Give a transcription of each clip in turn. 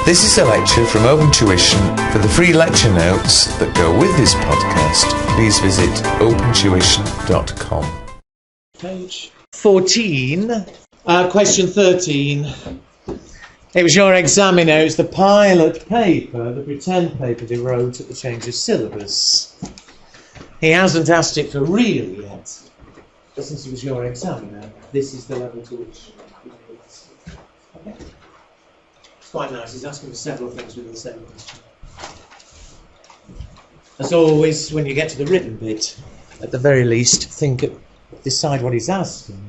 This is a lecture from Open Tuition. For the free lecture notes that go with this podcast, please visit opentuition.com. Page 14, question 13. It was your examiner, it was the pilot paper, the pretend paper they wrote at the change of syllabus. He hasn't asked it for real yet, but since he was your examiner, this is the level to which okay. It's quite nice, he's asking for several things within the same question. As always, when you get to the written bit, at the very least, decide what he's asking.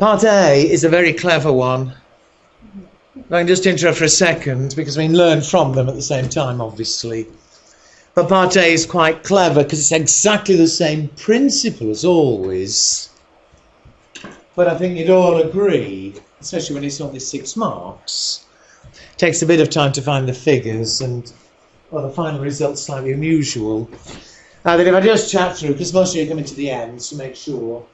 Part A is a very clever one. I can just interrupt for a second because we can learn from them at the same time, obviously. But Part A is quite clever because it's exactly the same principle as always. But I think you'd all agree, especially when it's only 6 marks, it takes a bit of time to find the figures and, well, the final result's slightly unusual. That if I just chat through, because most of you are coming to the end to make sure,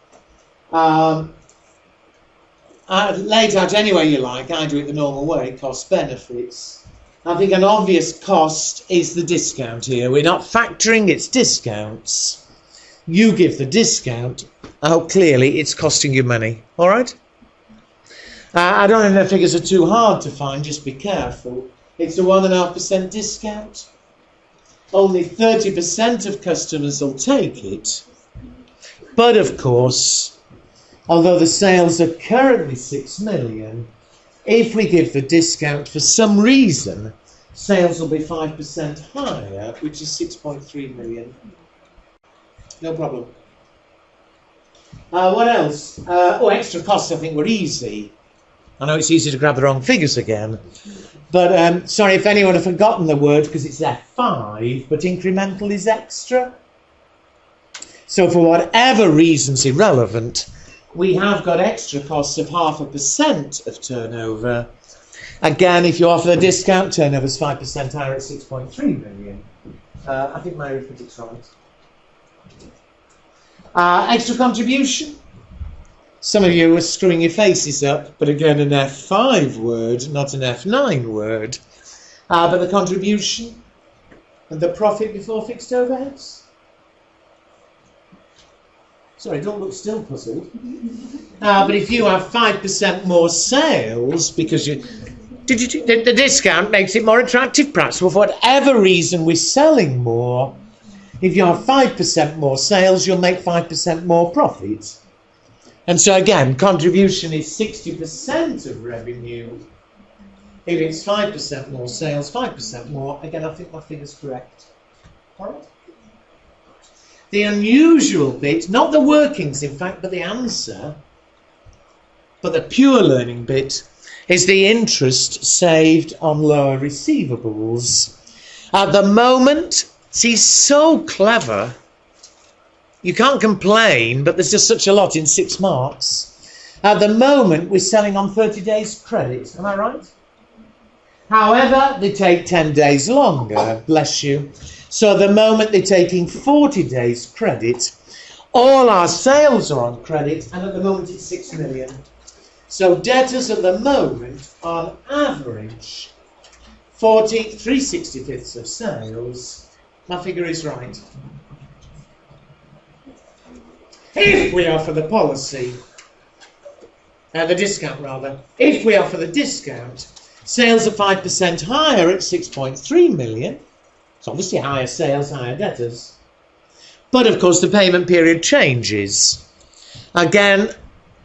lay it out any way you like. I do it the normal way, cost benefits. I think an obvious cost is the discount here. We're not factoring, it's discounts. You give the discount. Oh, clearly it's costing you money. All right? I don't think the figures are too hard to find, just be careful. It's a 1.5% discount. Only 30% of customers will take it. But of course, although the sales are currently 6 million, if we give the discount for some reason, sales will be 5% higher, which is 6.3 million. No problem. What else? Extra costs I think were easy. I know it's easy to grab the wrong figures again. But sorry if anyone had forgotten the word because it's F5, but incremental is extra. So for whatever reasons irrelevant, we have got extra costs of 0.5% of turnover. Again, if you offer a discount, turnover's 5% higher at 6.3 million. I think my arithmetic's right. Extra contribution. Some of you are screwing your faces up, but again, an F5 word, not an F9 word. But the contribution and the profit before fixed overheads. Sorry, don't look still puzzled. But if you have 5% more sales because the discount makes it more attractive, perhaps, for whatever reason we're selling more. If you have 5% more sales, you'll make 5% more profit. And so again, contribution is 60% of revenue. If it's 5% more sales, 5% more, again, I think my figure's correct. All right? The unusual bit, not the workings, in fact, but the answer, but the pure learning bit, is the interest saved on lower receivables. At the moment, see, so clever. You can't complain, but there's just such a lot in 6 marks. At the moment, we're selling on 30 days credit. Am I right? However, they take 10 days longer, bless you. So at the moment, they're taking 40 days credit. All our sales are on credit, and at the moment, it's 6 million. So debtors at the moment, on average, 3/65 of sales. My figure is right. If we offer the policy, the discount rather, if we offer the discount, sales are 5% higher at 6.3 million. It's obviously higher sales, higher debtors. But of course the payment period changes. Again,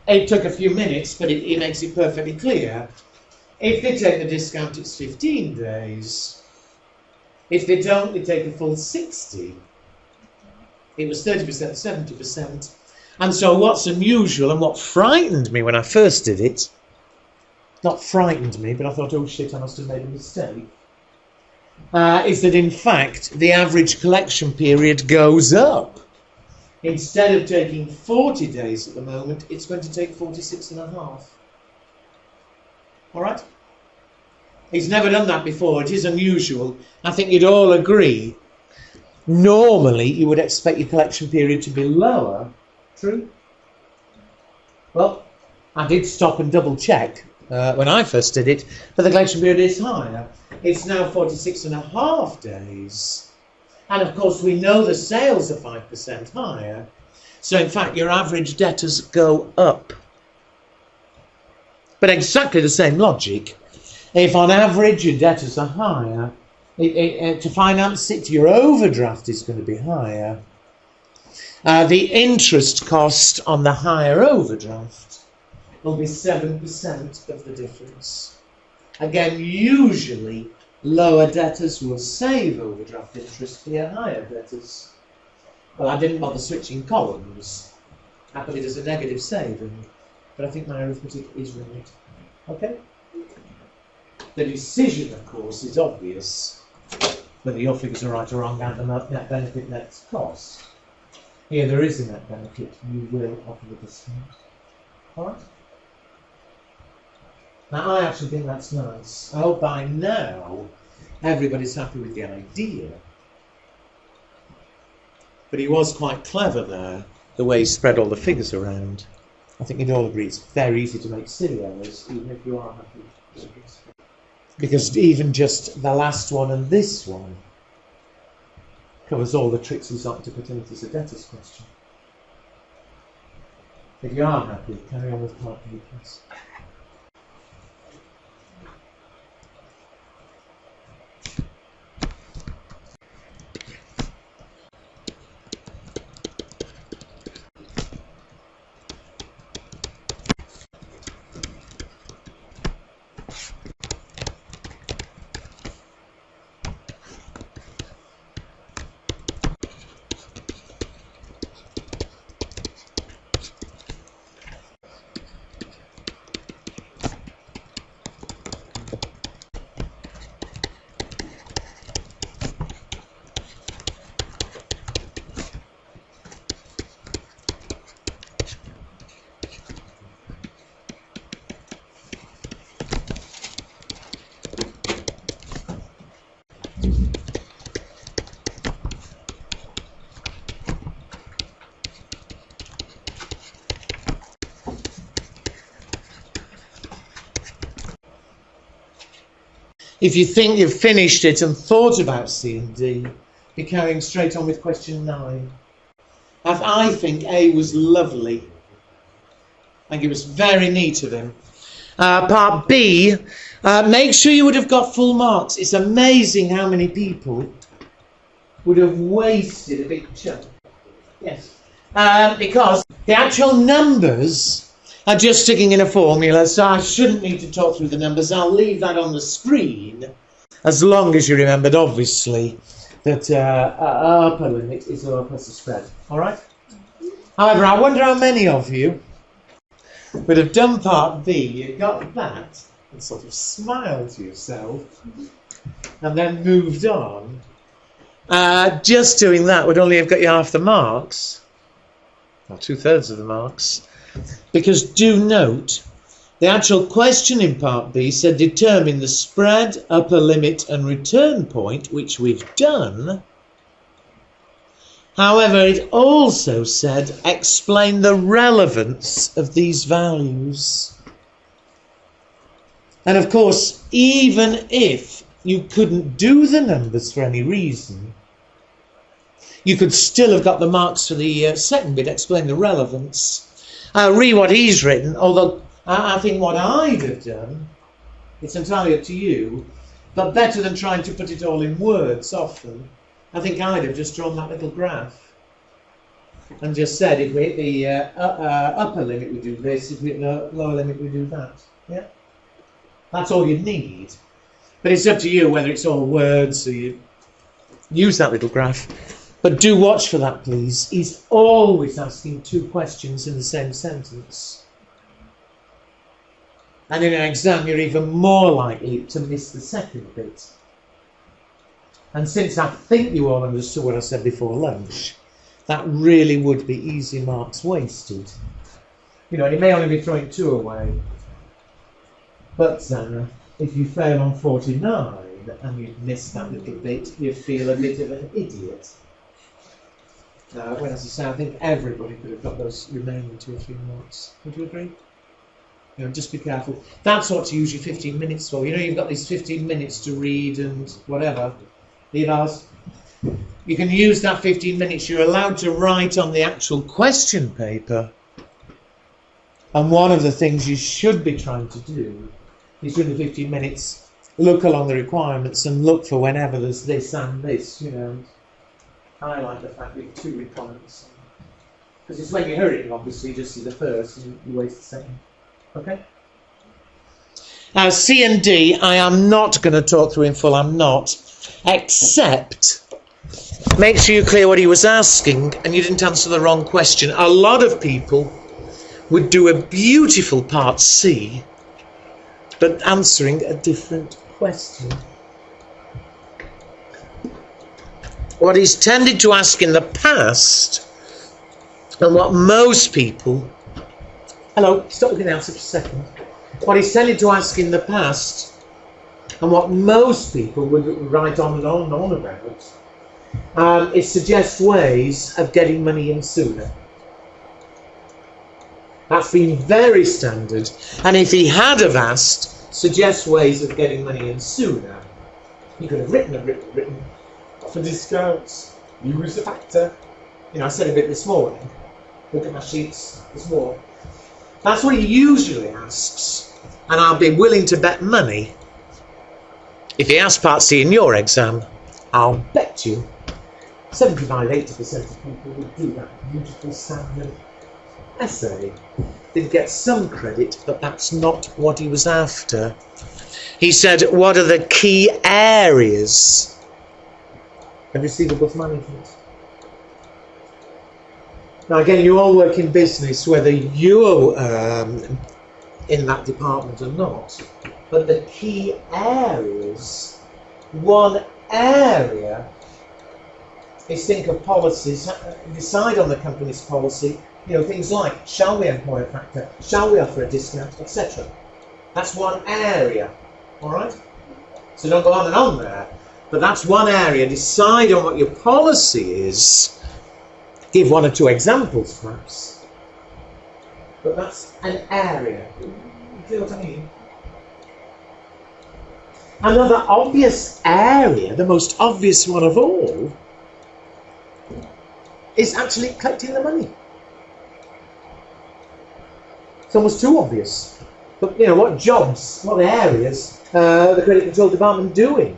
it took a few minutes, but it makes it perfectly clear. If they take the discount, it's 15 days. If they don't, they take a full 60. It was 30%, 70%. And so what's unusual and what frightened me when I first did it, not frightened me, but I thought, oh shit, I must have made a mistake, is that in fact the average collection period goes up. Instead of taking 40 days at the moment, it's going to take 46.5. All right? He's never done that before. It is unusual. I think you'd all agree. Normally, you would expect your collection period to be lower. True? Well, I did stop and double check when I first did it, but the collection period is higher. It's now 46.5 days. And of course, we know the sales are 5% higher. So in fact, your average debtors go up. But exactly the same logic. If on average your debtors are higher, to finance it, your overdraft is going to be higher. The interest cost on the higher overdraft will be 7% of the difference. Again, usually lower debtors will save overdraft interest via higher debtors. Well, I didn't bother switching columns. Happily, there's a negative saving. but I think my arithmetic is right. Okay? The decision, of course, is obvious, whether your figures are right or wrong, and the net benefit net cost. Here there is a net benefit, you will offer the discount. Alright? Now I actually think that's nice. I hope by now everybody's happy with the idea. But he was quite clever there, the way he spread all the figures around. I think you'd all agree it's very easy to make silly errors, even if you are happy with figures. Because even just the last one and this one covers all the tricks he's got to put into the debtors question. If you are happy, carry on with part B, please. If you think you've finished it and thought about C and D, you're carrying straight on with question 9. I think A was lovely. I think it was very neat of him. Part B, make sure you would have got full marks. It's amazing how many people would have wasted a big chunk. Yes. Because the actual numbers are just sticking in a formula, so I shouldn't need to talk through the numbers. I'll leave that on the screen, as long as you remembered, obviously, that upper limit is lower plus the spread. All right? However, I wonder how many of you would have done part B, you got that, and sort of smiled to yourself, and then moved on. Just doing that would only have got you half the marks, or 2/3 of the marks. Because do note, the actual question in part B said determine the spread, upper limit and return point, which we've done. However, it also said explain the relevance of these values. And of course, even if you couldn't do the numbers for any reason, you could still have got the marks for the second bit, explain the relevance. Read what he's written, although I think what I'd have done, it's entirely up to you, but better than trying to put it all in words often, I think I'd have just drawn that little graph and just said if we hit the upper limit we do this, if we hit the lower limit we do that. Yeah, that's all you need. But it's up to you whether it's all words, so you use that little graph. But do watch for that, please. He's always asking 2 questions in the same sentence. And in an exam, you're even more likely to miss the second bit. And since I think you all understood what I said before lunch, that really would be easy marks wasted. You know, and you may only be throwing 2 away. But if you fail on 49 and you've missed that little bit, you feel a bit of an idiot. When, as I say, I think everybody could have got those remaining 2 or 3 marks. Would you agree? You know, just be careful. That's what to use your 15 minutes for. You know, you've got these 15 minutes to read and whatever. Leave you can use that 15 minutes. You're allowed to write on the actual question paper. And one of the things you should be trying to do is during the 15 minutes, look along the requirements and look for whenever there's this and this, you know. Highlight the fact with 2 requirements. Because it's when you're hurrying, obviously, you just see the first and you waste the second. Okay? Now, C and D, I am not going to talk through in full, I'm not. Except, make sure you clear what he was asking and you didn't answer the wrong question. A lot of people would do a beautiful part C, but answering a different question. What he's tended to ask in the past, and what most people... Hello, stop looking out for a second. What he's tended to ask in the past, and what most people would write on and on and on about, is suggest ways of getting money in sooner. That's been very standard. And if he had have asked, suggest ways of getting money in sooner, he could have written for discounts, use a factor. You know, I said a bit this morning. Look at my sheets this morning. That's what he usually asks. And I'll be willing to bet money. If he asks Part C in your exam, I'll bet you 75–80% of people would do that beautiful standard essay. They'd get some credit, but that's not what he was after. He said, what are the key areas of receivables management? Now again, you all work in business, whether you're in that department or not, but the key areas, one area is think of policies, decide on the company's policy, you know, things like, shall we employ a factor, shall we offer a discount, etc. That's one area, all right? So don't go on and on there, but that's one area. Decide on what your policy is. Give one or two examples, perhaps. But that's an area. You feel what I mean? Another obvious area, the most obvious one of all, is actually collecting the money. It's almost too obvious. But, you know, what jobs, what areas the credit control department doing?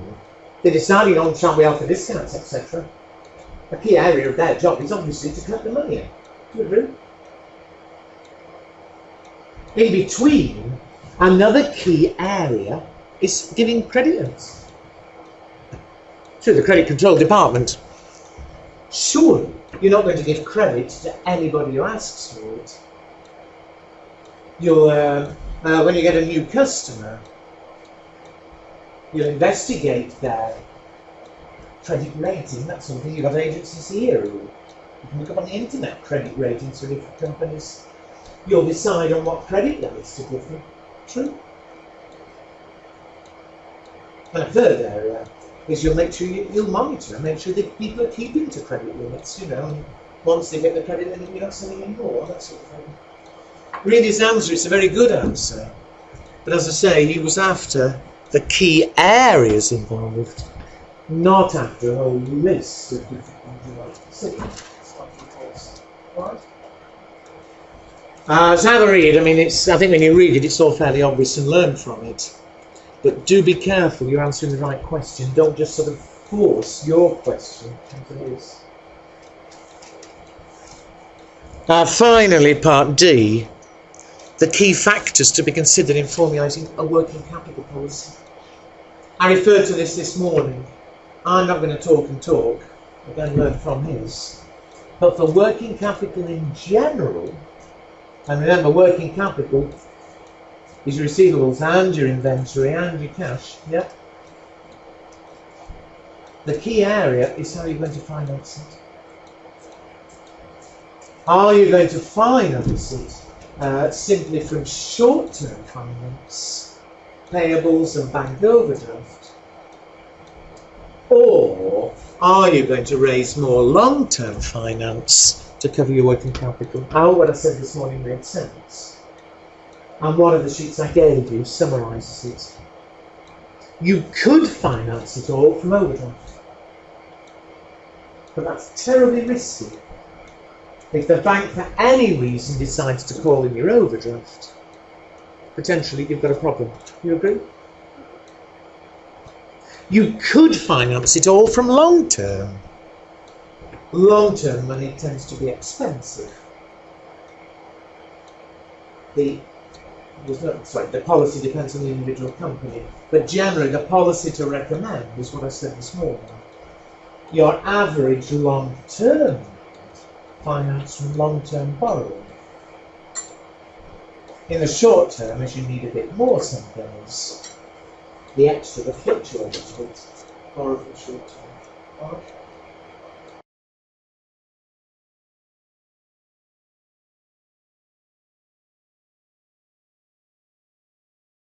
They're deciding on shall we offer discounts, etc. A key area of their job is obviously to collect the money in. Do you agree? In between, another key area is giving creditors to the credit control department. Surely, you're not going to give credit to anybody who asks for it. You'll, when you get a new customer, you'll investigate their credit rating. That's something you've got agencies here. You can look up on the internet credit ratings for different companies. You'll decide on what credit limits to give them. True. And a third area is you'll make sure you'll monitor and make sure that people are keeping to credit limits. You know, and once they get the credit limit, you're not selling any more. That sort of thing. Really, his answer is a very good answer. But as I say, he was after the key areas involved, not after a whole list of different things you like to see. Right? So have a read. I mean, I think when you read it, it's all fairly obvious and learn from it. But do be careful you're answering the right question. Don't just sort of force your question into his. Finally, part D, the key factors to be considered in formulating a working capital policy. I referred to this morning. I'm not going to talk and talk, but then learn from his. But for working capital in general, and remember, working capital is your receivables and your inventory and your cash, yeah? The key area is how you're going to finance it. Are you going to finance it simply from short-term finance, payables and bank overdraft? Or are you going to raise more long-term finance to cover your working capital? I hope what I said this morning made sense. And one of the sheets I gave you summarises it. You could finance it all from overdraft. But that's terribly risky. If the bank for any reason decides to call in your overdraft, potentially you've got a problem. You agree? You could finance it all from long term. Long-term money tends to be expensive. The policy depends on the individual company, but generally the policy to recommend is what I said this morning. Your average long-term finance from long-term borrowing. In the short term, as you need a bit more some days, the extra, the fluctuates, but borrow for the short term. Okay.